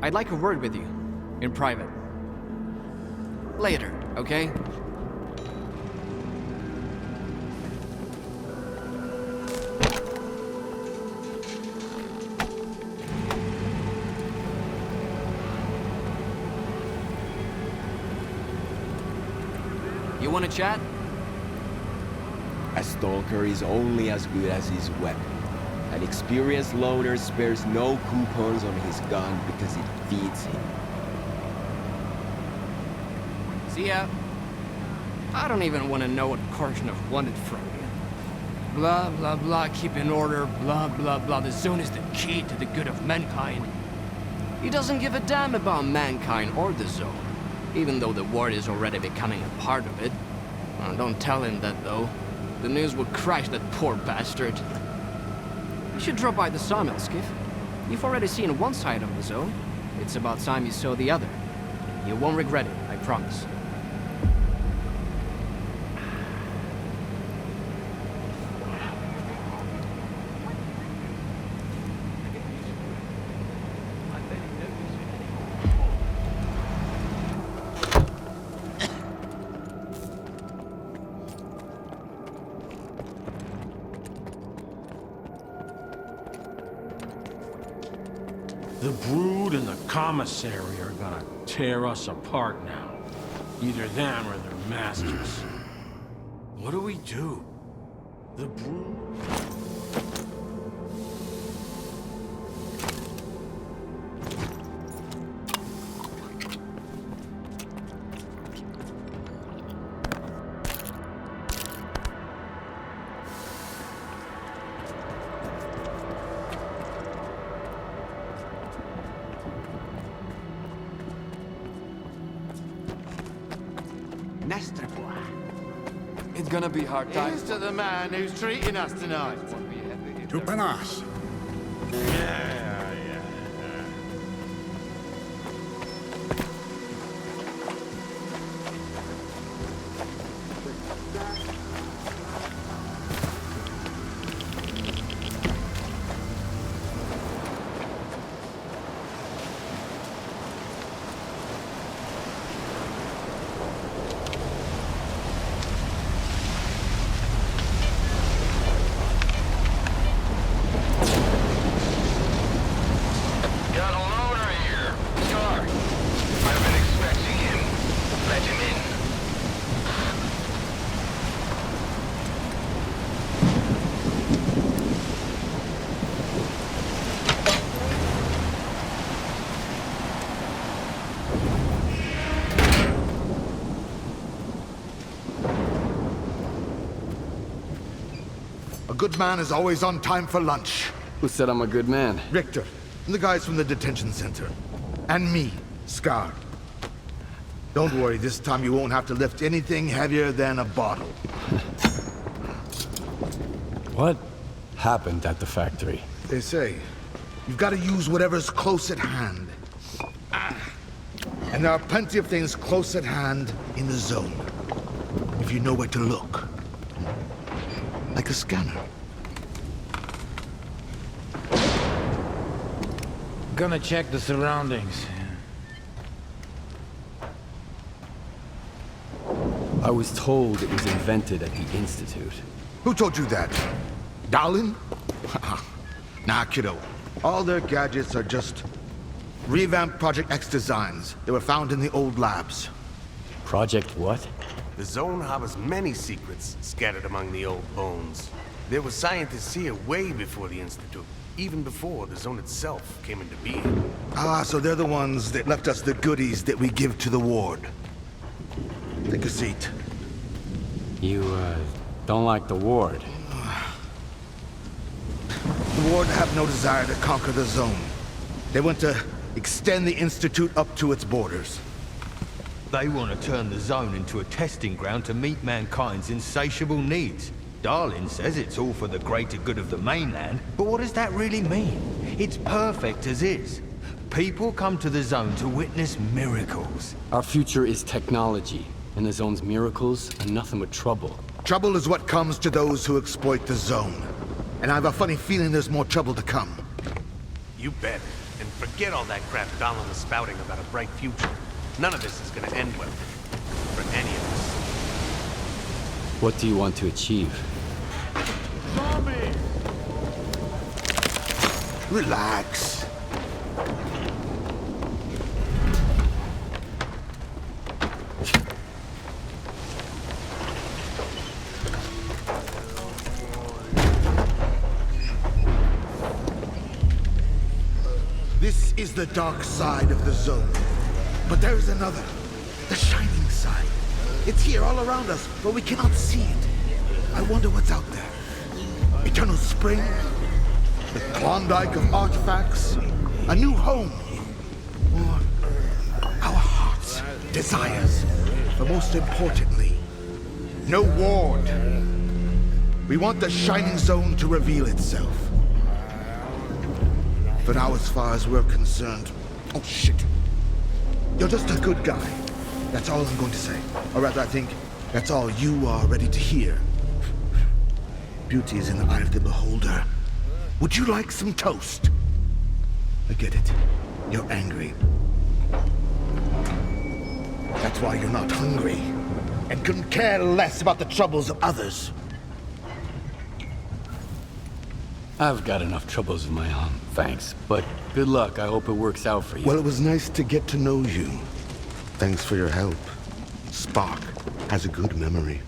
I'd like a word with you. In private. Later, okay? You wanna chat? A stalker is only as good as his weapon. An experienced loner spares no coupons on his gun because it feeds him. See ya. I don't even want to know what Korshunov wanted from you. Blah, blah, blah, keep in order, blah, blah, blah. The zone is the key to the good of mankind. He doesn't give a damn about mankind or the zone, even though the world is already becoming a part of it. Don't tell him that, though. The news will crash that poor bastard. You should drop by the sawmill, Skiff. You've already seen one side of the zone. It's about time you saw the other. You won't regret it, I promise. The Brood and the Commissary are gonna tear us apart now. Either them or their masters. What do we do? The Brood... It's gonna be hard times. Here's to the man who's treating us tonight. To Panas. A good man is always on time for lunch. Who said I'm a good man? Richter, and the guys from the detention center. And me, Scar. Don't worry, this time you won't have to lift anything heavier than a bottle. What happened at the factory? They say, you've got to use whatever's close at hand. And there are plenty of things close at hand in the zone. If you know where to look. Like a scanner. Gonna check the surroundings. I was told it was invented at the Institute. Who told you that? Dowling? Nah, kiddo. All their gadgets are just revamped Project X designs. They were found in the old labs. Project what? The zone harbors many secrets scattered among the old bones. There were scientists here way before the Institute, even before the zone itself came into being. Ah, so they're the ones that left us the goodies that we give to the ward. Take a seat. You, don't like the ward? The ward have no desire to conquer the zone. They want to extend the Institute up to its borders. They want to turn the zone into a testing ground to meet mankind's insatiable needs. Darling says it's all for the greater good of the mainland, but what does that really mean? It's perfect as is. People come to the zone to witness miracles. Our future is technology, and the zone's miracles are nothing but trouble. Trouble is what comes to those who exploit the zone. And I have a funny feeling there's more trouble to come. You bet. And forget all that crap Dahlan was spouting about a bright future. None of this is gonna end well. For any of us. What do you want to achieve? Relax. This is the dark side of the zone. But there is another. The shining side. It's here all around us, but we cannot see it. I wonder what's out there. Eternal spring? The Klondike of artifacts? A new home? Or our hearts, desires? But most importantly, no ward. We want the shining zone to reveal itself. For now, as far as we're concerned... Oh, shit. You're just a good guy. That's all I'm going to say. Or rather, I think that's all you are ready to hear. Beauty is in the eye of the beholder. Would you like some toast? I get it. You're angry. That's why you're not hungry. And couldn't care less about the troubles of others. I've got enough troubles of my own, thanks. But good luck. I hope it works out for you. Well, it was nice to get to know you. Thanks for your help. Spark has a good memory.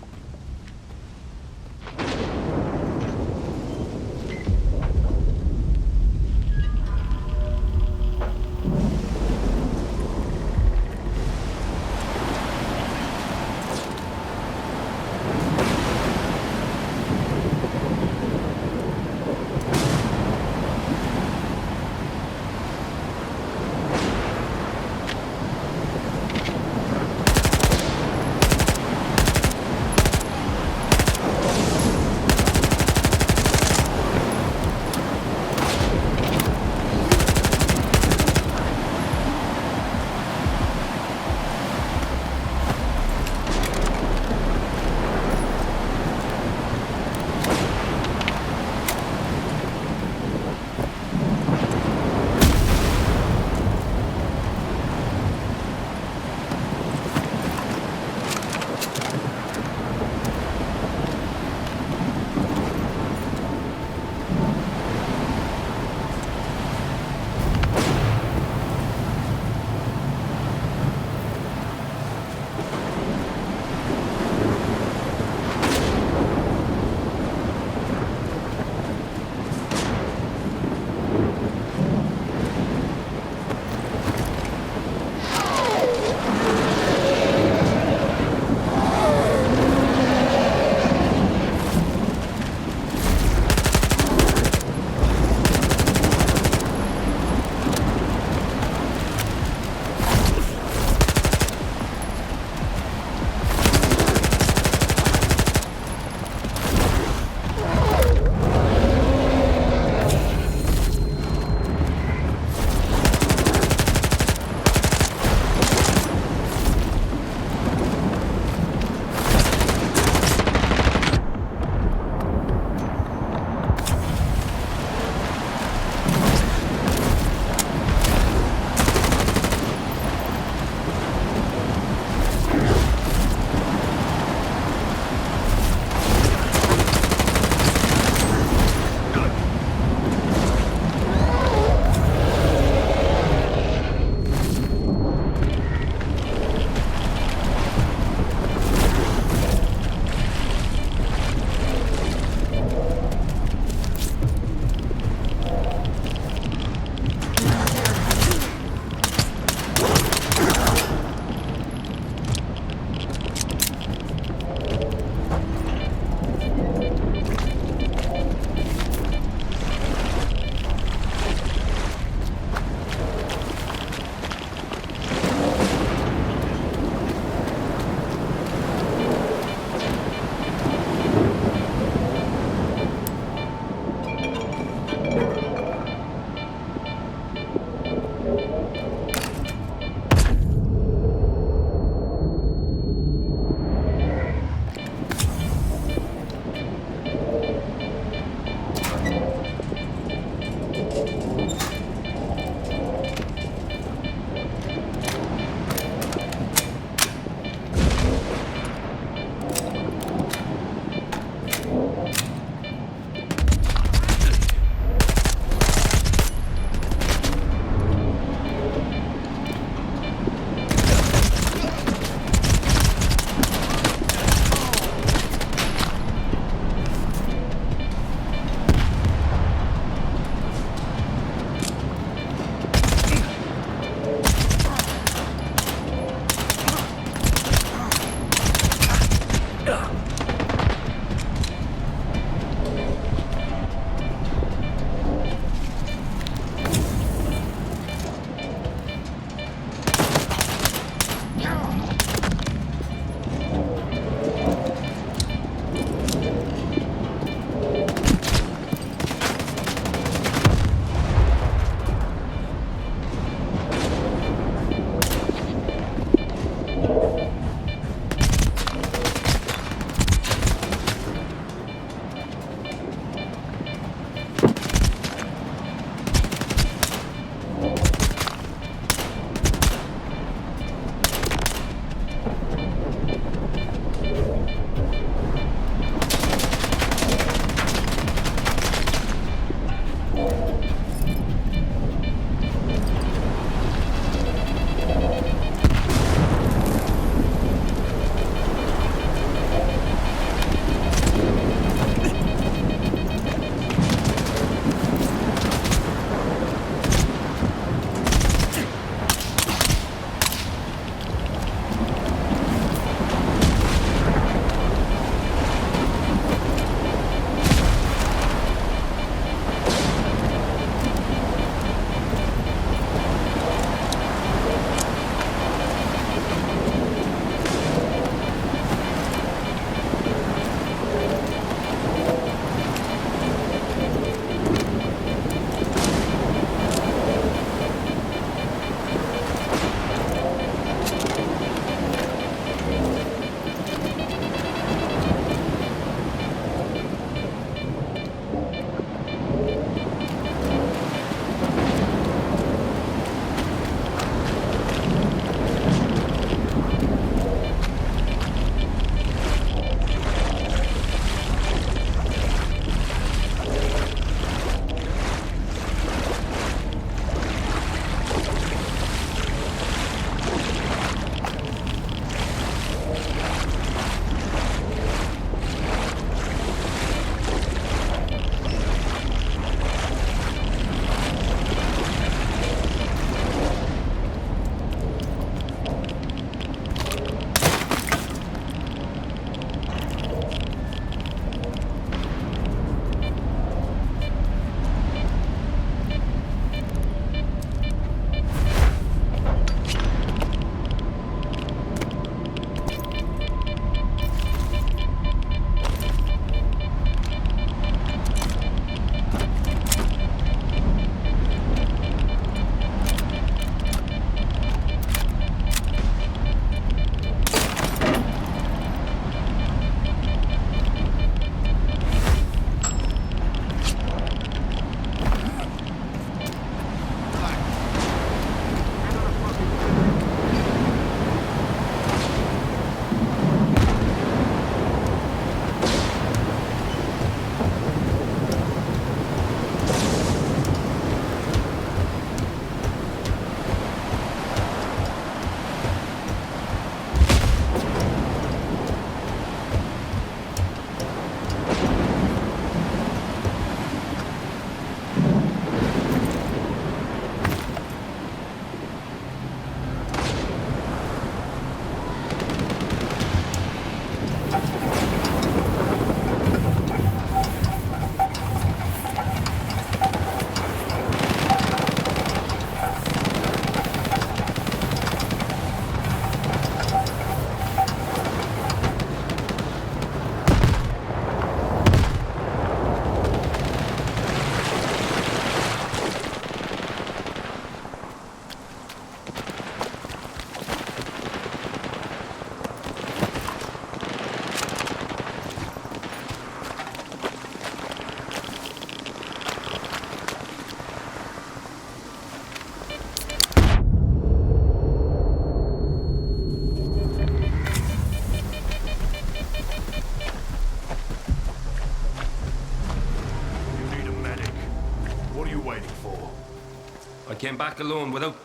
I came back alone without...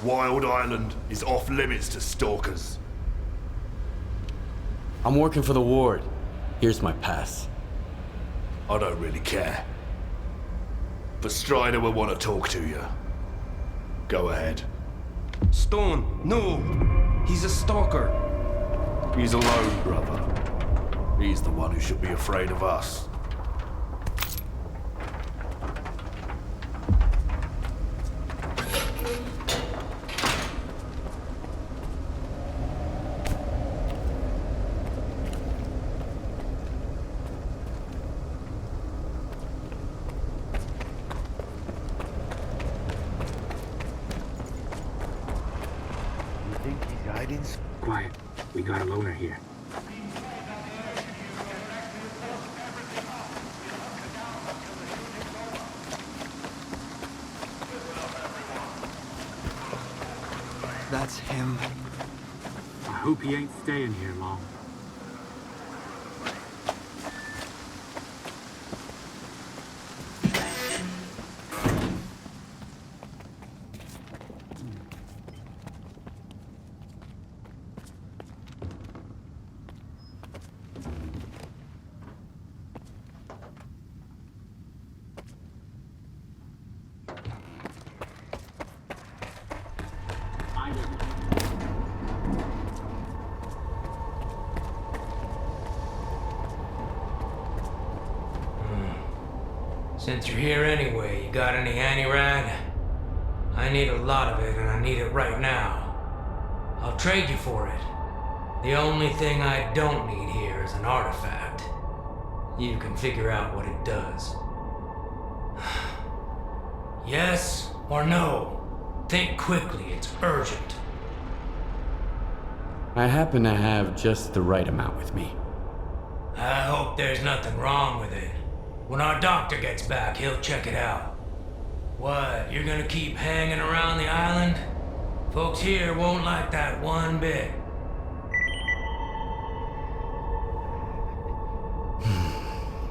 Wild Island is off limits to stalkers. I'm working for the ward. Here's my pass. I don't really care. But Strider will want to talk to you. Go ahead. Stone, no! He's a stalker. He's alone, brother. He's the one who should be afraid of us. Quiet. We got a loner here. That's him. I hope he ain't staying here long. Since you're here anyway, you got any anti-rad? I need a lot of it, and I need it right now. I'll trade you for it. The only thing I don't need here is an artifact. You can figure out what it does. Yes or no? Think quickly, it's urgent. I happen to have just the right amount with me. I hope there's nothing wrong with it. When our doctor gets back, he'll check it out. What, you're gonna keep hanging around the island? Folks here won't like that one bit.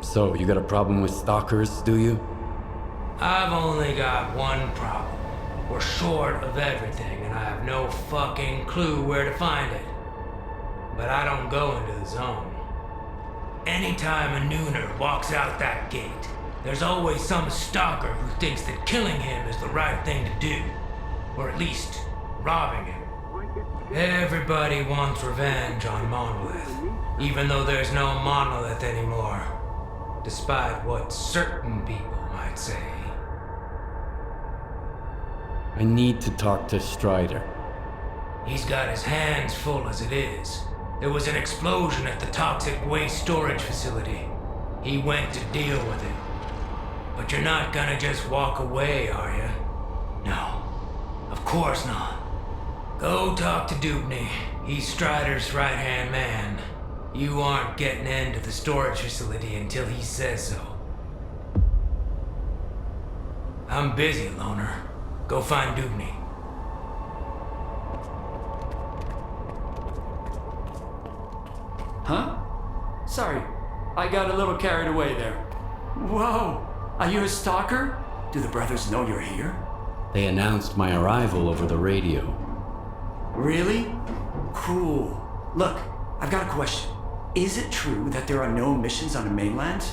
So, you got a problem with stalkers, do you? I've only got one problem. We're short of everything, and I have no fucking clue where to find it. But I don't go into the zone. Anytime a nooner walks out that gate, there's always some stalker who thinks that killing him is the right thing to do. Or at least, robbing him. Everybody wants revenge on Monolith, even though there's no Monolith anymore. Despite what certain people might say. I need to talk to Strider. He's got his hands full as it is. There was an explosion at the toxic waste storage facility. He went to deal with it. But you're not gonna just walk away, are you? No, of course not. Go talk to Dupney. He's Strider's right-hand man. You aren't getting into the storage facility until he says so. I'm busy, Loner. Go find Dupney. Huh? Sorry, I got a little carried away there. Whoa! Are you a stalker? Do the brothers know you're here? They announced my arrival over the radio. Really? Cool. Look, I've got a question. Is it true that there are no missions on the mainland?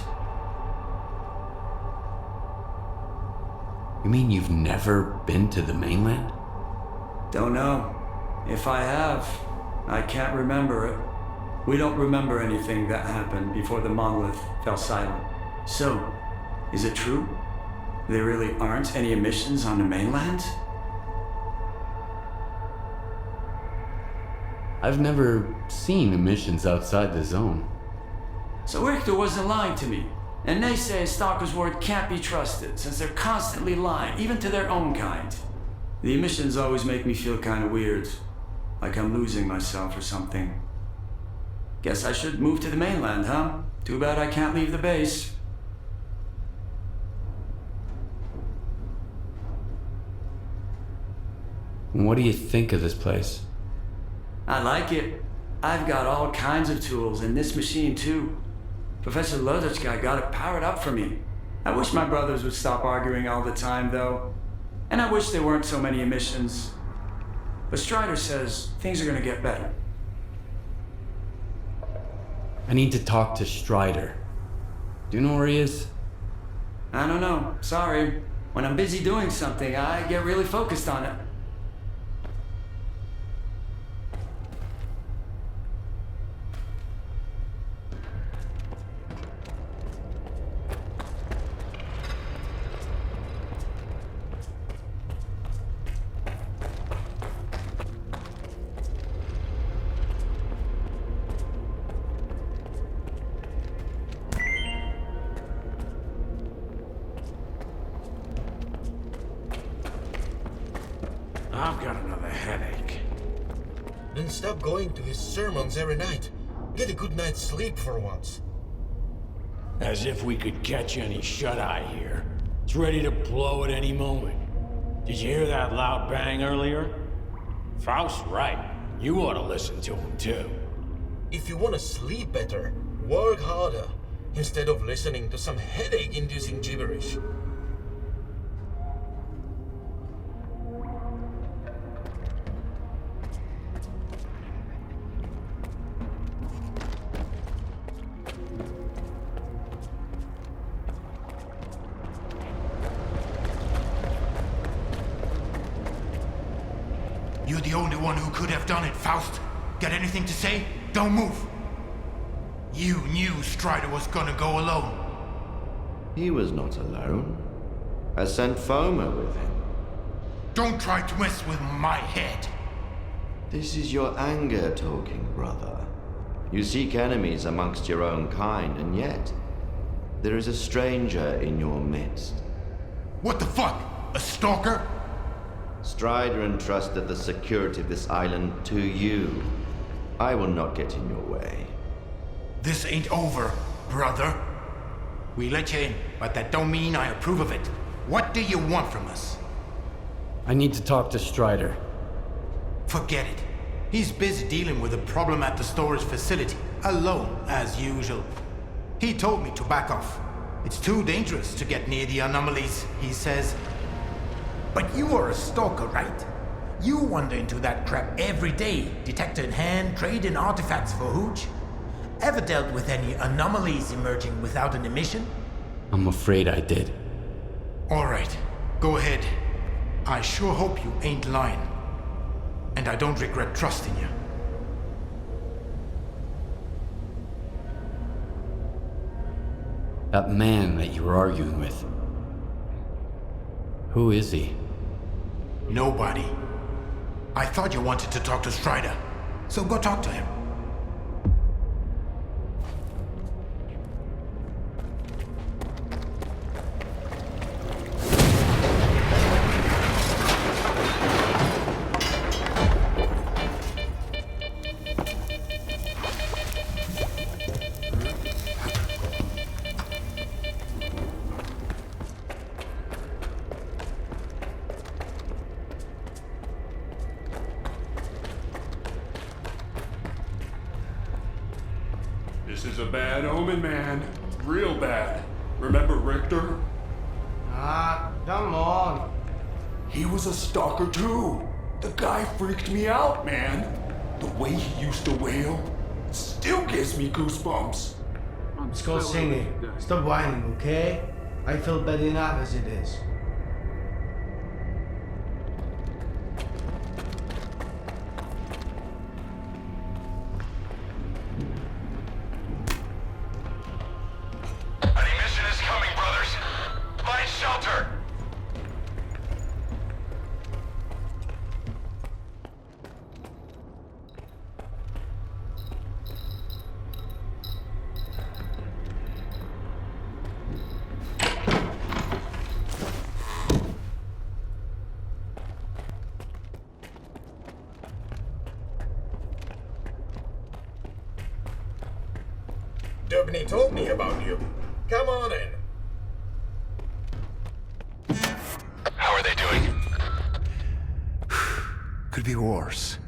You mean you've never been to the mainland? Don't know. If I have, I can't remember it. We don't remember anything that happened before the monolith fell silent. So, is it true? There really aren't any emissions on the mainland? I've never seen emissions outside the zone. So Richter wasn't lying to me. And they say Stalker's word can't be trusted, since they're constantly lying, even to their own kind. The emissions always make me feel kind of weird. Like I'm losing myself or something. Guess I should move to the mainland, huh? Too bad I can't leave the base. What do you think of this place? I like it. I've got all kinds of tools, and this machine too. Professor Lodotchka got it powered up for me. I wish my brothers would stop arguing all the time, though. And I wish there weren't so many emissions. But Strider says things are gonna get better. I need to talk to Strider. Do you know where he is? I don't know. Sorry. When I'm busy doing something, I get really focused on it. I've got another headache. Then stop going to his sermons every night. Get a good night's sleep for once. As if we could catch any shut-eye here. It's ready to blow at any moment. Did you hear that loud bang earlier? Faust's right. You ought to listen to him too. If you want to sleep better, work harder, instead of listening to some headache-inducing gibberish. You're the only one who could have done it, Faust. Got anything to say? Don't move. You knew Strider was gonna go alone. He was not alone. I sent Foma with him. Don't try to mess with my head. This is your anger talking, brother. You seek enemies amongst your own kind, and yet there is a stranger in your midst. What the fuck? A stalker? Strider entrusted the security of this island to you. I will not get in your way. This ain't over, brother. We let you in, but that don't mean I approve of it. What do you want from us? I need to talk to Strider. Forget it. He's busy dealing with a problem at the storage facility, alone, as usual. He told me to back off. It's too dangerous to get near the anomalies, he says. But you are a stalker, right? You wander into that crap every day, detector in hand, trading artifacts for hooch. Ever dealt with any anomalies emerging without an emission? I'm afraid I did. All right, go ahead. I sure hope you ain't lying. And I don't regret trusting you. That man that you were arguing with. Who is he? Nobody. I thought you wanted to talk to Strider, so go talk to him. This is a bad omen, man. Real bad. Remember Richter? Ah, come on. He was a stalker too. The guy freaked me out, man. The way he used to wail still gives me goosebumps. Let's go singing. Stop whining, okay? I feel bad enough as it is. Dubney told me about you. Come on in. How are they doing? Could be worse.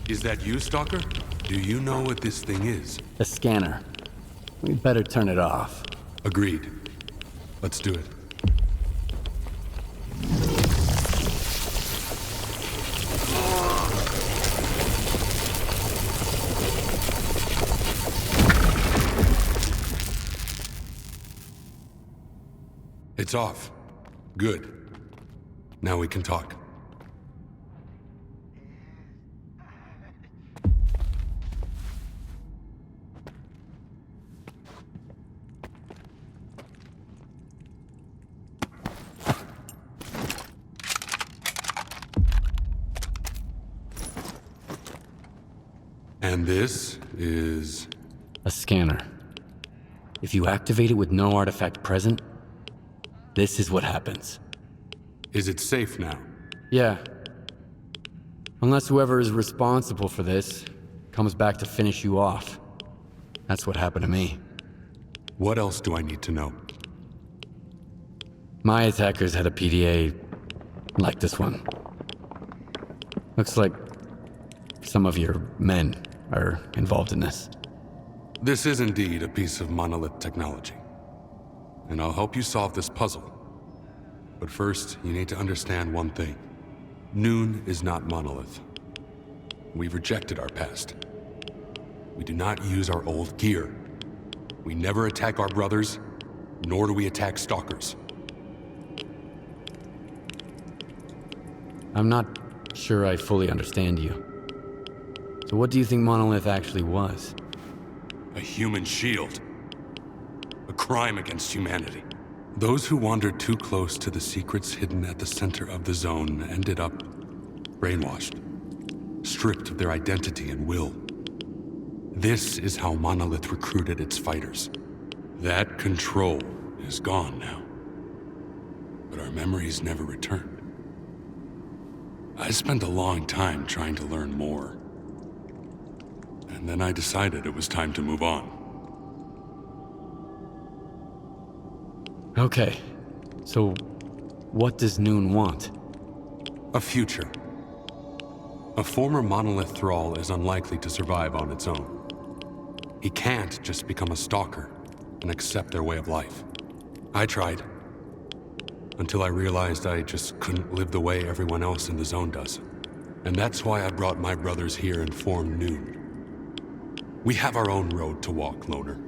Is that you, Stalker? Do you know what this thing is? A scanner. We'd better turn it off. Agreed. Let's do it. It's off. Good. Now we can talk. And this is... a scanner. If you activate it with no artifact present, this is what happens. Is it safe now? Yeah. Unless whoever is responsible for this comes back to finish you off. That's what happened to me. What else do I need to know? My attackers had a PDA like this one. Looks like some of your men are involved in this. This is indeed a piece of monolith technology. And I'll help you solve this puzzle. But first, you need to understand one thing. Noon is not monolith. We've rejected our past. We do not use our old gear. We never attack our brothers, nor do we attack stalkers. I'm not sure I fully understand you. So what do you think monolith actually was? A human shield. A crime against humanity. Those who wandered too close to the secrets hidden at the center of the zone ended up brainwashed, stripped of their identity and will. This is how Monolith recruited its fighters. That control is gone now. But our memories never returned. I spent a long time trying to learn more. And then I decided it was time to move on. Okay, so what does Noon want? A future. A former Monolith thrall is unlikely to survive on its own. He can't just become a stalker and accept their way of life. I tried. Until I realized I just couldn't live the way everyone else in the zone does. And that's why I brought my brothers here and formed Noon. We have our own road to walk, Loner.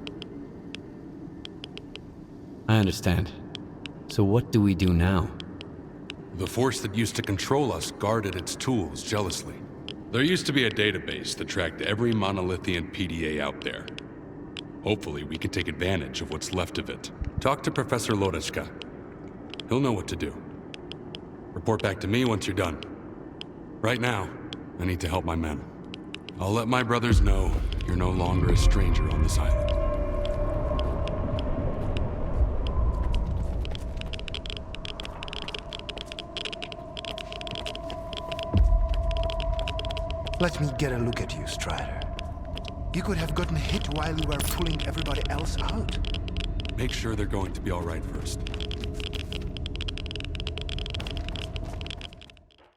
I understand. So what do we do now? The force that used to control us guarded its tools jealously. There used to be a database that tracked every Monolithian PDA out there. Hopefully we can take advantage of what's left of it. Talk to Professor Lodechka. He'll know what to do. Report back to me once you're done. Right now, I need to help my men. I'll let my brothers know you're no longer a stranger on this island. Let me get a look at you, Strider. You could have gotten hit while you were pulling everybody else out. Make sure they're going to be all right first.